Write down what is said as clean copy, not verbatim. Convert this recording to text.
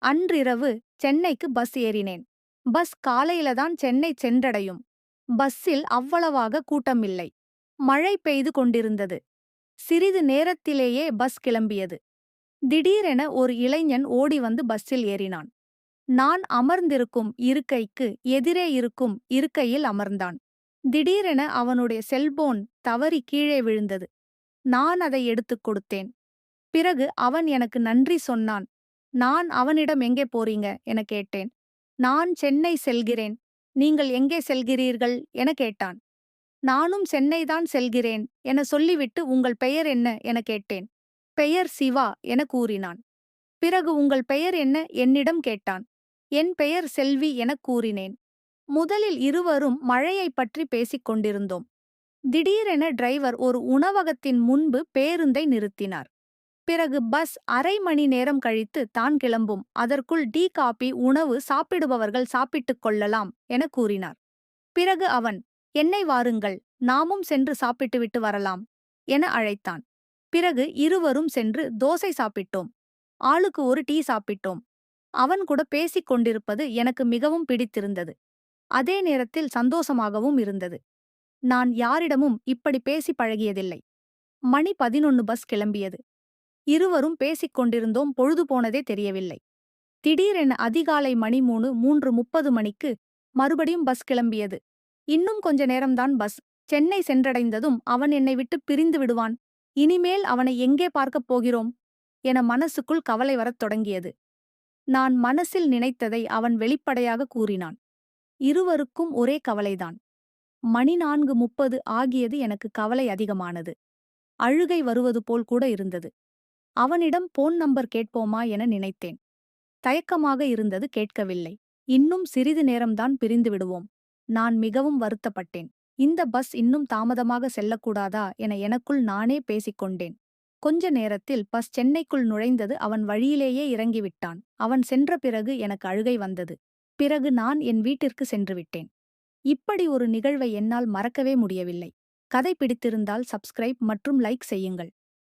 அன்றிரவு சென்னைக்கு பஸ் ஏறினேன். பஸ் காலையில தான் சென்னை சென்றடையும். பஸ்ஸில் அவ்வளவாக கூட்டமில்லை. மழை பெய்து கொண்டிருந்தது. சிறிது நேரத்திலேயே பஸ் கிளம்பியது. திடீரென ஒரு இளைஞன் ஓடி வந்து பஸ்ஸில் ஏறினான். நான் அமர்ந்திருக்கும் இருக்கைக்கு எதிரே இருக்கும் இருக்கையில் அமர்ந்தான். திடீரென அவனுடைய செல்போன் தவறி கீழே விழுந்தது. நான் அதை எடுத்துக் கொடுத்தேன். பிறகு அவன் எனக்கு நன்றி சொன்னான். நான் அவனிடம் எங்கே போறீங்க என கேட்டேன். நான் சென்னை செல்கிறேன். நீங்கள் எங்கே செல்கிறீர்கள் என கேட்டான். நானும் சென்னைதான் செல்கிறேன் என சொல்லிவிட்டு உங்கள் பெயர் என்ன என கேட்டேன். பெயர் சிவா என கூறினான். பிறகு உங்கள் பெயர் என்ன என்னிடம் கேட்டான். என் பெயர் செல்வி எனக் கூறினேன். முதலில் இருவரும் மழையைப் பற்றி பேசிக் கொண்டிருந்தோம். திடீரென டிரைவர் ஒரு உணவகத்தின் முன்பு பேருந்தை நிறுத்தினார். பிறகு பஸ் அரை மணி நேரம் கழித்து தான் கிளம்பும். அதற்குள் டீ காபி உணவு சாப்பிடுபவர்கள் சாப்பிட்டுக் கொள்ளலாம் என கூறினார். பிறகு அவன் என்னை வாருங்கள், நாமும் சென்று சாப்பிட்டுவிட்டு வரலாம் என அழைத்தான். பிறகு இருவரும் சென்று தோசை சாப்பிட்டோம். ஆளுக்கு ஒரு டீ சாப்பிட்டோம். அவன் கூட பேசிக் கொண்டிருப்பது எனக்கு மிகவும் பிடித்திருந்தது. அதே நேரத்தில் சந்தோஷமாகவும் இருந்தது. நான் யாரிடமும் இப்படி பேசி பழகியதில்லை. மணி 11 பஸ் கிளம்பியது. இருவரும் பேசிக் கொண்டிருந்தோம். பொழுது போனதே தெரியவில்லை. திடீரென அதிகாலை மணி 3:30 மணிக்கு மறுபடியும் பஸ் கிளம்பியது. இன்னும் கொஞ்ச நேரம்தான் பஸ். சென்னை சென்றடைந்ததும் அவன் என்னை விட்டு பிரிந்து விடுவான். இனிமேல் அவனை எங்கே பார்க்கப் போகிறோம் என மனசுக்குள் கவலை வரத் தொடங்கியது. நான் மனசில் நினைத்ததை அவன் வெளிப்படையாக கூறினான். இருவருக்கும் ஒரே கவலைதான். மணி 4:30 ஆகியது. எனக்கு கவலை அதிகமானது. அழுகை வருவது போல் கூட இருந்தது. அவனிடம் போன் நம்பர் கேட்போமா என நினைத்தேன். தயக்கமாக இருந்தது, கேட்கவில்லை. இன்னும் சிறிது நேரம்தான் பிரிந்து விடுவோம். நான் மிகவும் வருத்தப்பட்டேன். இந்த பஸ் இன்னும் தாமதமாக செல்லக்கூடாதா என எனக்குள் நானே பேசிக்கொண்டேன். கொஞ்ச நேரத்தில் பஸ் சென்னைக்குள் நுழைந்தது. அவன் வழியிலேயே இறங்கிவிட்டான். அவன் சென்ற பிறகு எனக்கு அழுகை வந்தது. பிறகு நான் என் வீட்டிற்கு சென்று விட்டேன். இப்படி ஒரு நிகழ்வை என்னால் மறக்கவே முடியவில்லை. கதை பிடித்திருந்தால் சப்ஸ்கிரைப் மற்றும் லைக் செய்யுங்கள்.